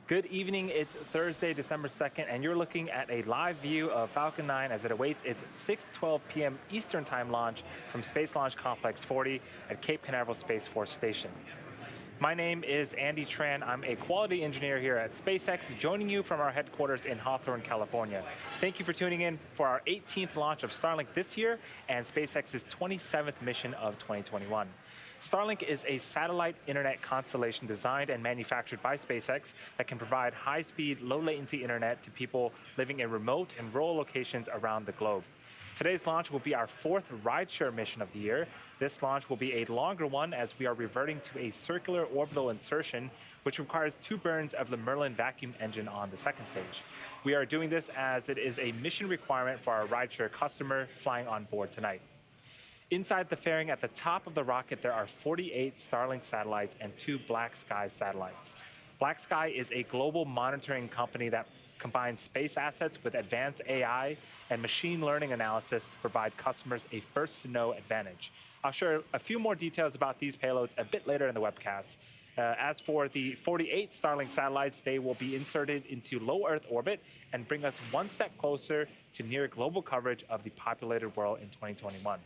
Good evening. It's Thursday, December 2nd, and you're looking at a live view of Falcon 9 as it awaits its 6:12 p.m. Eastern Time launch from Space Launch Complex 40 at Cape Canaveral Space Force Station. My name is Andy Tran. I'm a quality engineer here at SpaceX, joining you from our headquarters in Hawthorne, California. Thank you for tuning in for our 18th launch of Starlink this year and SpaceX's 27th mission of 2021. Starlink is a satellite internet constellation designed and manufactured by SpaceX that can provide high-speed, low-latency internet to people living in remote and rural locations around the globe. Today's launch will be our fourth rideshare mission of the year. This launch will be a longer one as we are reverting to a circular orbital insertion, which requires 2 burns of the Merlin vacuum engine on the second stage. We are doing this as it is a mission requirement for our rideshare customer flying on board tonight. Inside the fairing at the top of the rocket, there are 48 Starlink satellites and 2 Black Sky satellites. Black Sky is a global monitoring company that combines space assets with advanced AI and machine learning analysis to provide customers a first-to-know advantage. I'll share a few more details about these payloads a bit later in the webcast. As for the 48 Starlink satellites, they will be inserted into low Earth orbit and bring us one step closer to near global coverage of the populated world in 2021.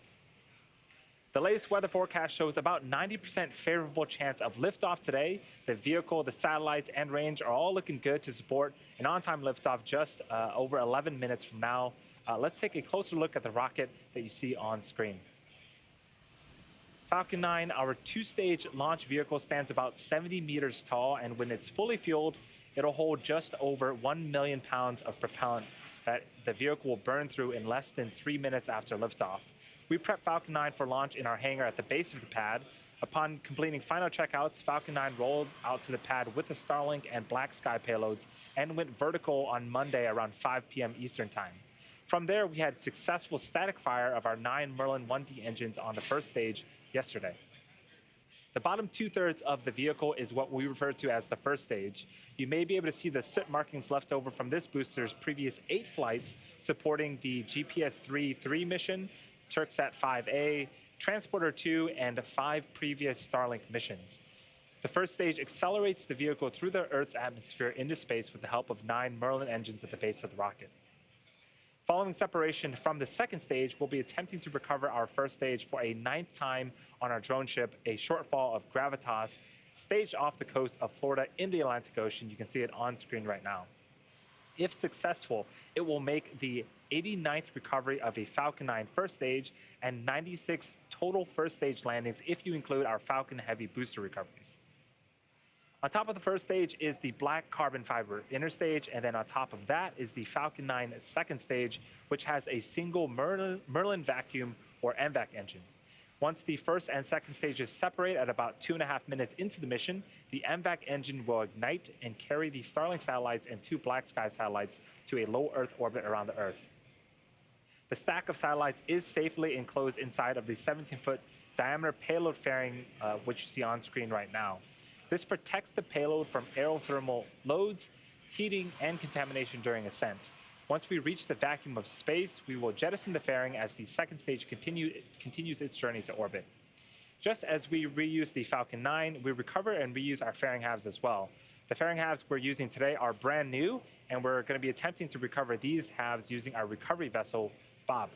The latest weather forecast shows about 90% favorable chance of liftoff today. The vehicle, the satellites, and range are all looking good to support an on-time liftoff just over 11 minutes from now. Let's take a closer look at the rocket that you see on screen. Falcon 9, our 2-stage launch vehicle, stands about 70 meters tall, and when it's fully fueled, it'll hold just over 1 million pounds of propellant that the vehicle will burn through in less than 3 minutes after liftoff. We prepped Falcon 9 for launch in our hangar at the base of the pad. Upon completing final checkouts, Falcon 9 rolled out to the pad with the Starlink and Black Sky payloads and went vertical on Monday around 5 p.m. Eastern Time. From there, we had successful static fire of our 9 Merlin 1D engines on the first stage yesterday. The bottom 2/3 of the vehicle is what we refer to as the first stage. You may be able to see the soot markings left over from this booster's previous 8 flights supporting the GPS 3 mission, Turksat 5A, Transporter 2, and 5 previous Starlink missions. The first stage accelerates the vehicle through the Earth's atmosphere into space with the help of 9 Merlin engines at the base of the rocket. Following separation from the second stage, we'll be attempting to recover our first stage for a 9th time on our drone ship, a shortfall of Gravitas, staged off the coast of Florida in the Atlantic Ocean. You can see it on screen right now. If successful, it will make the 89th recovery of a Falcon 9 first stage and 96 total first stage landings if you include our Falcon Heavy booster recoveries. On top of the first stage is the black carbon fiber inner stage, and then on top of that is the Falcon 9 second stage, which has a single Merlin vacuum or MVAC engine. Once the first and second stages separate at about 2.5 minutes into the mission, the MVAC engine will ignite and carry the Starlink satellites and 2 Black Sky satellites to a low Earth orbit around the Earth. The stack of satellites is safely enclosed inside of the 17-foot diameter payload fairing, which you see on screen right now. This protects the payload from aerothermal loads, heating, and contamination during ascent. Once we reach the vacuum of space, we will jettison the fairing as the second stage continues its journey to orbit. Just as we reuse the Falcon 9, we recover and reuse our fairing halves as well. The fairing halves we're using today are brand new, and we're going to be attempting to recover these halves using our recovery vessel, Bob.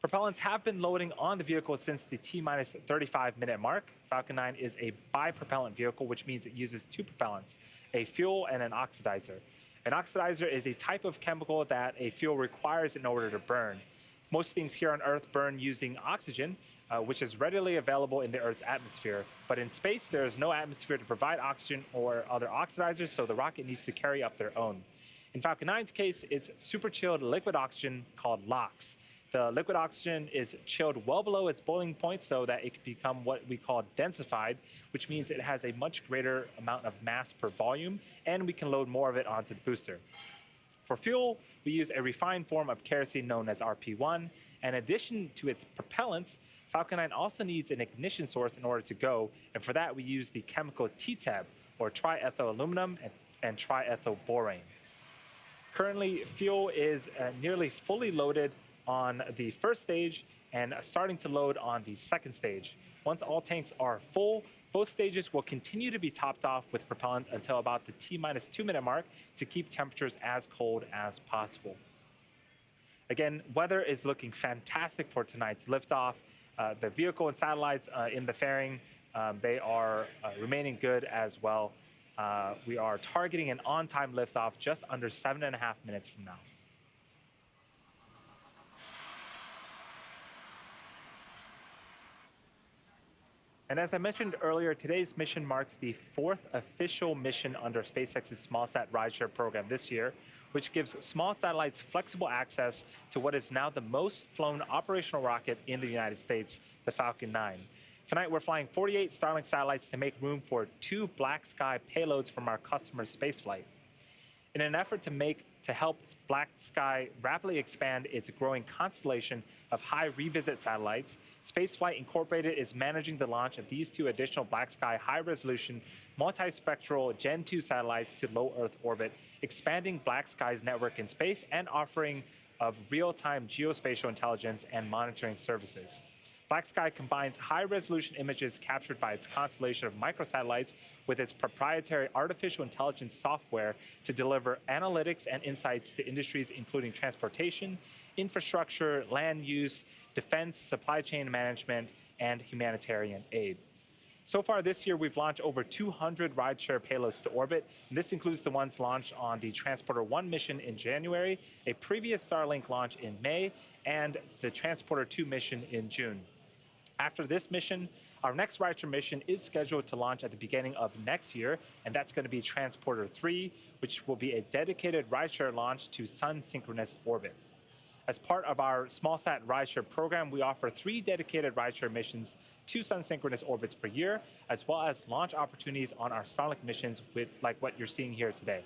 Propellants have been loading on the vehicle since the T-minus 35-minute mark. Falcon 9 is a bipropellant vehicle, which means it uses 2 propellants, a fuel and an oxidizer. An oxidizer is a type of chemical that a fuel requires in order to burn. Most things here on Earth burn using oxygen, which is readily available in the Earth's atmosphere. But in space, there is no atmosphere to provide oxygen or other oxidizers, so the rocket needs to carry up their own. In Falcon 9's case, it's super chilled liquid oxygen called LOX. The liquid oxygen is chilled well below its boiling point so that it can become what we call densified, which means it has a much greater amount of mass per volume, and we can load more of it onto the booster. For fuel, we use a refined form of kerosene known as RP1. In addition to its propellants, Falcon 9 also needs an ignition source in order to go, and for that we use the chemical TTAB, or triethylaluminum and triethylborane. Currently, fuel is nearly fully loaded on the first stage and starting to load on the second stage. Once all tanks are full, Both stages will continue to be topped off with propellant until about the T-minus 2 minute mark to keep temperatures as cold as possible. Again, weather is looking fantastic for tonight's liftoff. The vehicle and satellites in the fairing, they are remaining good as well. We are targeting an on-time liftoff just under 7.5 minutes from now. And as I mentioned earlier, today's mission marks the 4th official mission under SpaceX's smallsat rideshare program this year, which gives small satellites flexible access to what is now the most flown operational rocket in the United States, the Falcon 9. Tonight, we're flying 48 Starlink satellites to make room for 2 Black Sky payloads from our customer's spaceflight. In an effort to help Black Sky rapidly expand its growing constellation of high revisit satellites, Spaceflight Incorporated is managing the launch of these 2 additional Black Sky high-resolution, multispectral Gen 2 satellites to low Earth orbit, expanding Black Sky's network in space and offering of real-time geospatial intelligence and monitoring services. Black Sky combines high-resolution images captured by its constellation of microsatellites with its proprietary artificial intelligence software to deliver analytics and insights to industries including transportation, infrastructure, land use, defense, supply chain management, and humanitarian aid. So far this year, we've launched over 200 rideshare payloads to orbit, and this includes the ones launched on the Transporter-1 mission in January, a previous Starlink launch in May, and the Transporter-2 mission in June. After this mission, our next rideshare mission is scheduled to launch at the beginning of next year, and that's going to be Transporter-3, which will be a dedicated rideshare launch to sun-synchronous orbit. As part of our smallsat rideshare program, we offer 3 dedicated rideshare missions to sun-synchronous orbits per year, as well as launch opportunities on our Starlink missions like what you're seeing here today.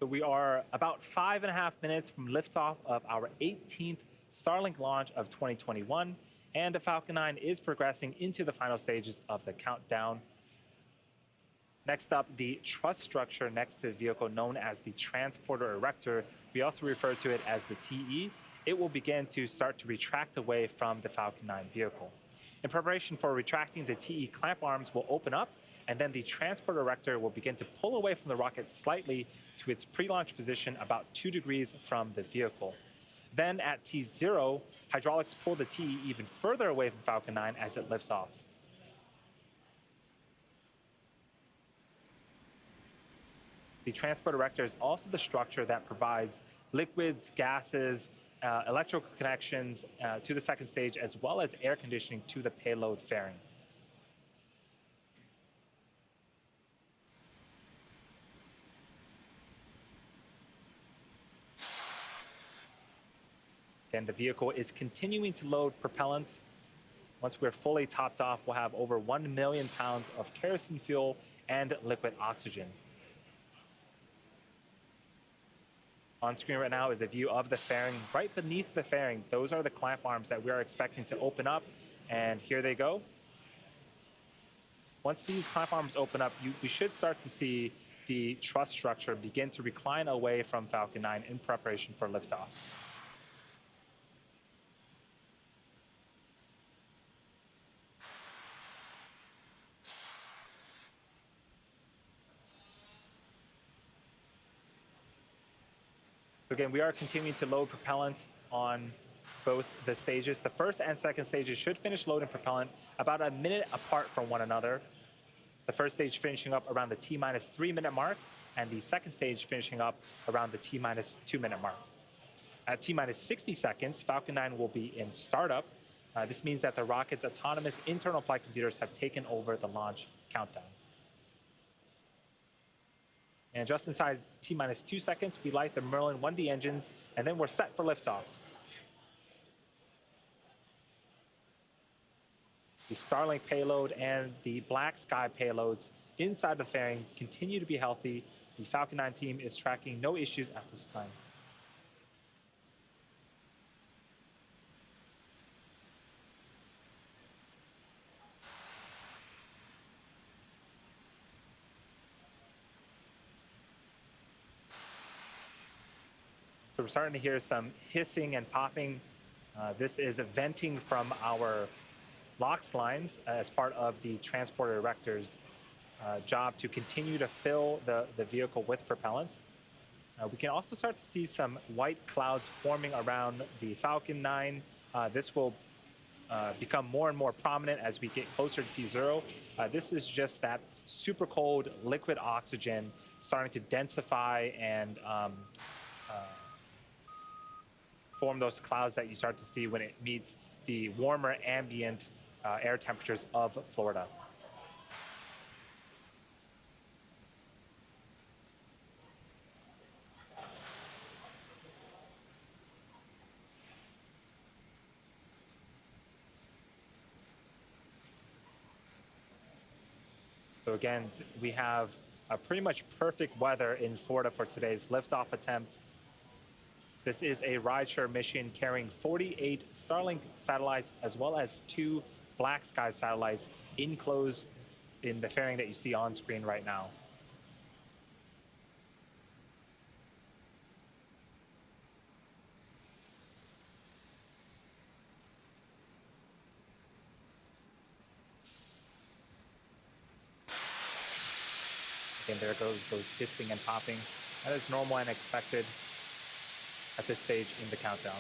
So we are about 5.5 minutes from liftoff of our 18th Starlink launch of 2021, and the Falcon 9 is progressing into the final stages of the countdown. Next up, the truss structure next to the vehicle, known as the transporter erector, we also refer to it as the TE. It will begin to start to retract away from the Falcon 9 vehicle. In preparation for retracting, the TE clamp arms will open up, and then the transporter erector will begin to pull away from the rocket slightly to its pre-launch position about 2 degrees from the vehicle. Then at T0, hydraulics pull the TE even further away from Falcon 9 as it lifts off. The transporter erector is also the structure that provides liquids, gases, electrical connections to the second stage, as well as air conditioning to the payload fairing. Again, the vehicle is continuing to load propellant. Once we're fully topped off, we'll have over 1 million pounds of kerosene fuel and liquid oxygen. On screen right now is a view of the fairing. Right beneath the fairing, those are the clamp arms that we are expecting to open up, and here they go. Once these clamp arms open up, we should start to see the truss structure begin to recline away from Falcon 9 in preparation for liftoff. So again, we are continuing to load propellant on both the stages. The first and second stages should finish loading propellant about a minute apart from one another. The first stage finishing up around the T-minus 3-minute mark, and the second stage finishing up around the T-minus 2-minute mark. At T-minus 60 seconds, Falcon 9 will be in startup. This means that the rocket's autonomous internal flight computers have taken over the launch countdown. And just inside T-minus 2 seconds, we light the Merlin 1D engines, and then we're set for liftoff. The Starlink payload and the Black Sky payloads inside the fairing continue to be healthy. The Falcon 9 team is tracking no issues at this time. So we're starting to hear some hissing and popping. This is venting from our LOX lines as part of the transporter erector's job to continue to fill the vehicle with propellant. We can also start to see some white clouds forming around the Falcon 9. This will become more and more prominent as we get closer to T0. This is just that super cold liquid oxygen starting to densify and form those clouds that you start to see when it meets the warmer ambient air temperatures of Florida. So again, we have a pretty much perfect weather in Florida for today's liftoff attempt. This is a rideshare mission carrying 48 Starlink satellites as well as 2 Black Sky satellites enclosed in the fairing that you see on screen right now. Again, there goes those hissing and popping. That is normal and expected at this stage in the countdown.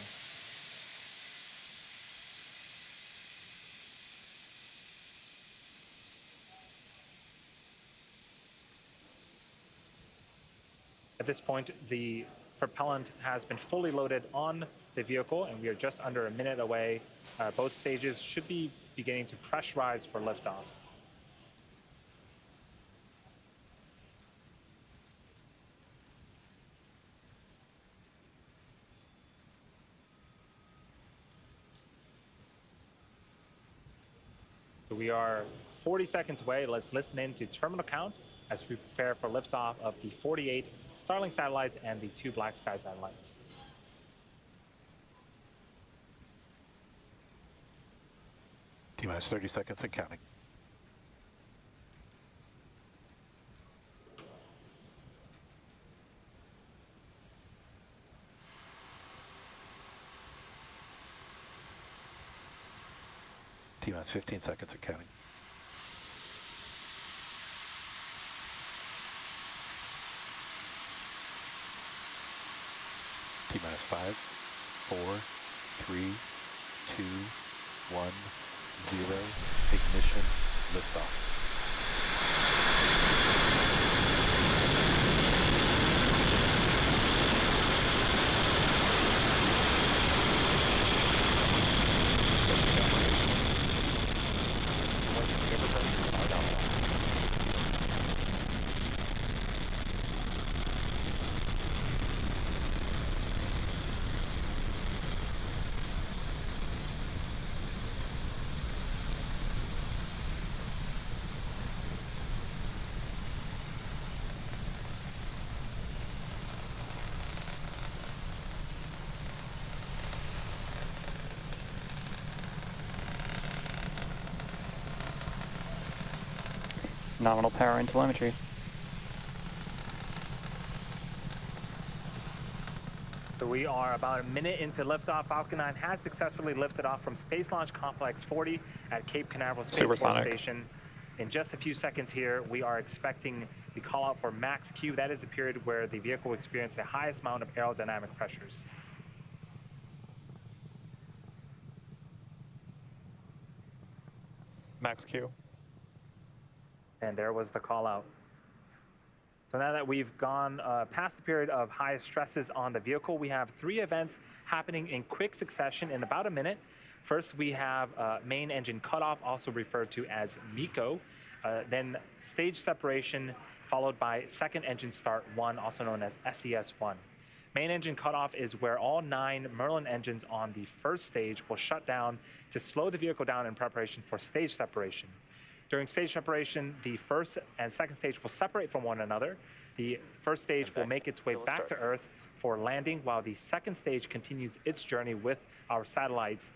At this point, the propellant has been fully loaded on the vehicle, and we are just under a minute away. Both stages should be beginning to pressurize for liftoff. So we are 40 seconds away. Let's listen in to terminal count as we prepare for liftoff of the 48 Starlink satellites and the 2 Black Sky satellites. T-minus 30 seconds and counting. T-minus 15 seconds and counting. T-minus 5, 4, 3, 2, 1, 0, ignition, liftoff. Nominal power and telemetry. So we are about a minute into liftoff. Falcon 9 has successfully lifted off from Space Launch Complex 40 at Cape Canaveral Space Force Station. In just a few seconds here, we are expecting the call out for max Q. That is the period where the vehicle will experience the highest amount of aerodynamic pressures. Max Q. And there was the call out. So now that we've gone past the period of highest stresses on the vehicle, we have 3 events happening in quick succession in about a minute. First, we have main engine cutoff, also referred to as MECO, then stage separation, followed by second engine start 1, also known as SES1. Main engine cutoff is where all 9 Merlin engines on the first stage will shut down to slow the vehicle down in preparation for stage separation. During stage separation, the first and second stage will separate from one another. The first stage will make its way back to Earth for landing, while the second stage continues its journey with our satellites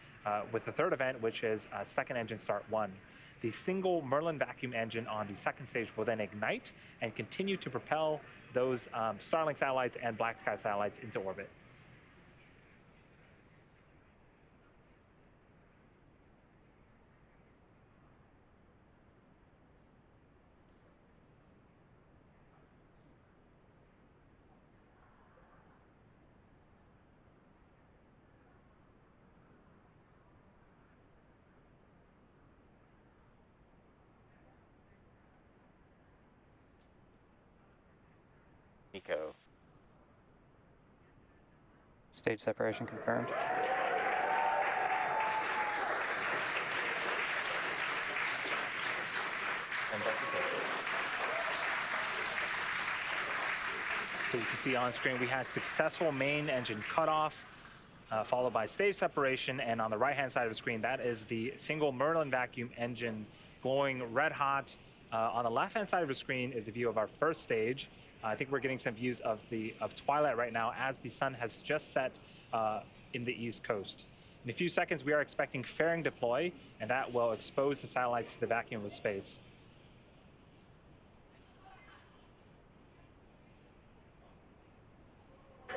with the third event, which is second engine start 1. The single Merlin vacuum engine on the second stage will then ignite and continue to propel those Starlink satellites and Black Sky satellites into orbit. Echo. Stage separation confirmed. So you can see on screen we had successful main engine cutoff, followed by stage separation, and on the right-hand side of the screen, that is the single Merlin vacuum engine glowing red hot. On the left-hand side of the screen is a view of our first stage. I think we're getting some views of twilight right now as the sun has just set in the East Coast. In a few seconds, we are expecting fairing deploy, and that will expose the satellites to the vacuum of space.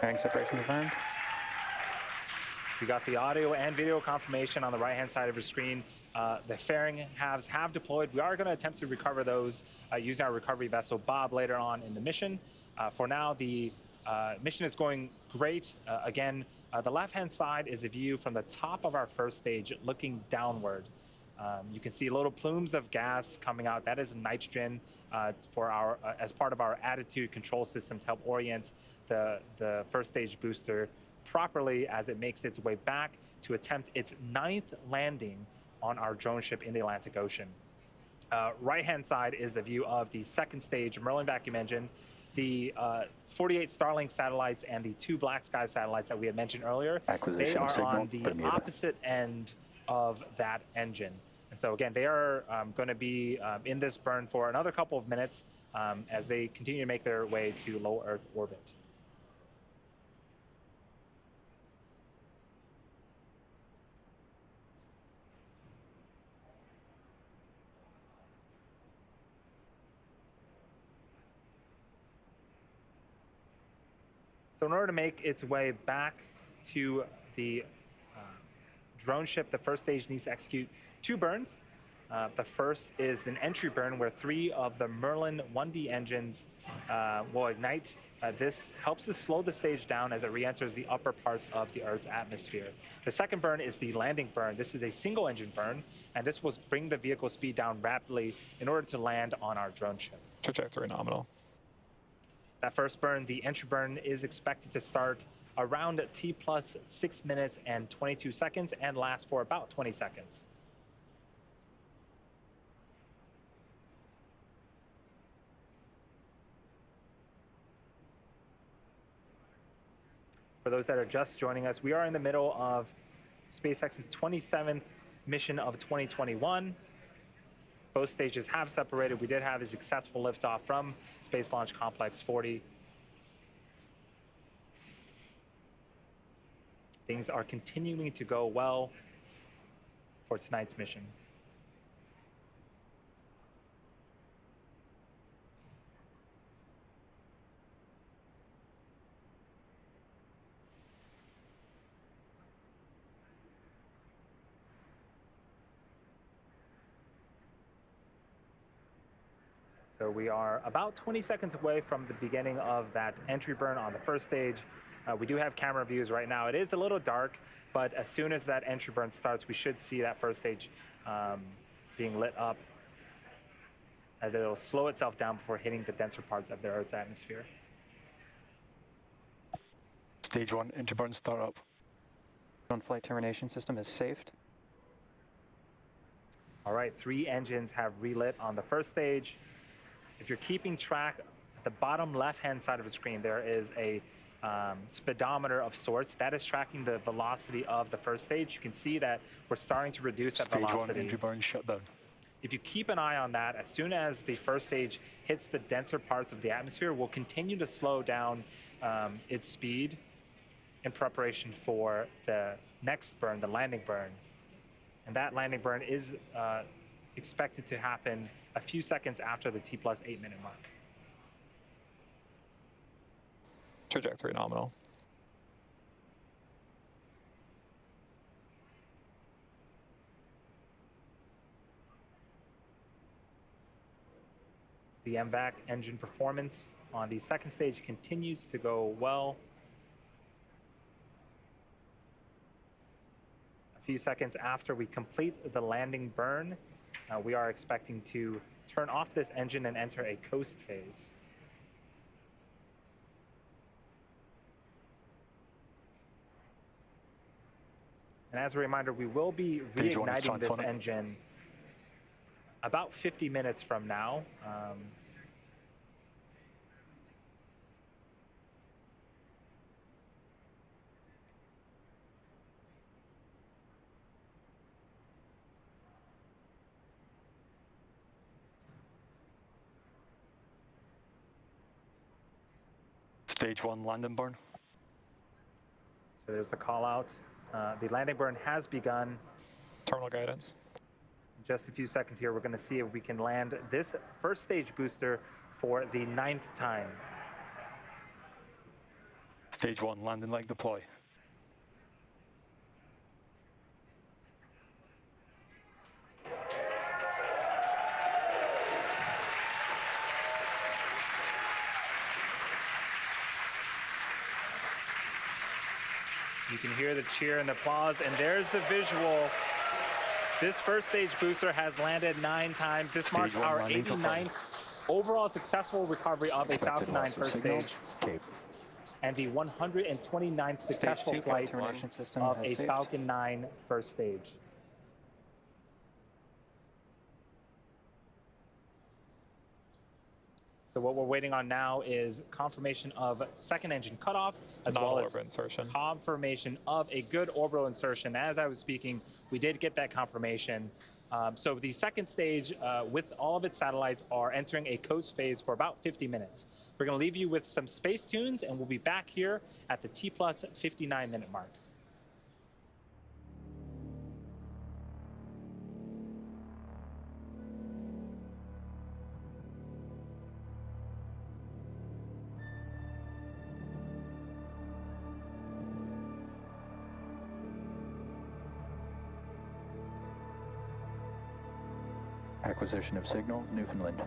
Fairing separation confirmed. We got the audio and video confirmation on the right-hand side of your screen. The fairing halves have deployed. We are going to attempt to recover those using our recovery vessel Bob later on in the mission. For now, the mission is going great. Again, the left-hand side is a view from the top of our first stage looking downward. You can see little plumes of gas coming out. That is nitrogen for our as part of our attitude control system to help orient the first stage booster properly as it makes its way back to attempt its 9th landing on our drone ship in the Atlantic Ocean. Right-hand side is a view of the second stage Merlin vacuum engine, the 48 Starlink satellites, and the 2 Black Sky satellites that we had mentioned earlier. Acquisition they are of signal, on the Bermuda. opposite end of that engine. And so again, they are going to be in this burn for another couple of minutes as they continue to make their way to low Earth orbit. So in order to make its way back to the drone ship, the first stage needs to execute 2 burns. The first is an entry burn where 3 of the Merlin 1D engines will ignite. This helps to slow the stage down as it re-enters the upper parts of the Earth's atmosphere. The second burn is the landing burn. This is a single engine burn, and this will bring the vehicle speed down rapidly in order to land on our drone ship. Trajectory nominal. That first burn, the entry burn, is expected to start around T plus 6 minutes and 22 seconds and last for about 20 seconds. For those that are just joining us, we are in the middle of SpaceX's 27th mission of 2021. Both stages have separated. We did have a successful liftoff from Space Launch Complex 40. Things are continuing to go well for tonight's mission. So we are about 20 seconds away from the beginning of that entry burn on the first stage. We do have camera views right now. It is a little dark, but as soon as that entry burn starts, we should see that first stage being lit up as it'll slow itself down before hitting the denser parts of the Earth's atmosphere. Stage 1, entry burn startup. Drone flight termination system is saved. All right, 3 engines have relit on the first stage. If you're keeping track, at the bottom left-hand side of the screen, there is a speedometer of sorts that is tracking the velocity of the first stage. You can see that we're starting to reduce that velocity. Stage 1, entry burn shutdown. If you keep an eye on that, as soon as the first stage hits the denser parts of the atmosphere, we'll continue to slow down its speed in preparation for the next burn, the landing burn. And that landing burn is expected to happen a few seconds after the T plus 8 minute mark. Trajectory nominal. The MVAC engine performance on the second stage continues to go well. A few seconds after we complete the landing burn, we are expecting to turn off this engine and enter a coast phase. And as a reminder, we will be Stage one is reigniting this transonic. engine about 50 minutes from now. Stage one landing burn. So there's the call out. The landing burn has begun. Terminal guidance. In just a few seconds here, we're going to see if we can land this first stage booster for the 9th time. Stage one landing leg deploy. You can hear the cheer and the applause, and there's the visual. This first stage booster has landed 9 times. This marks one our landing confirmed. 89th overall successful recovery of a Falcon 9 first stage, and the 129th successful Stage 2 flight termination system of has a saved. Falcon 9 first stage. So what we're waiting on now is confirmation of second engine cutoff, as well as Non-orbit insertion. confirmation of a good orbital insertion. As I was speaking, we did get that confirmation. So the second stage, with all of its satellites, are entering a coast phase for about 50 minutes. We're going to leave you with some space tunes, and we'll be back here at the T plus 59-minute mark. Acquisition of signal, Newfoundland.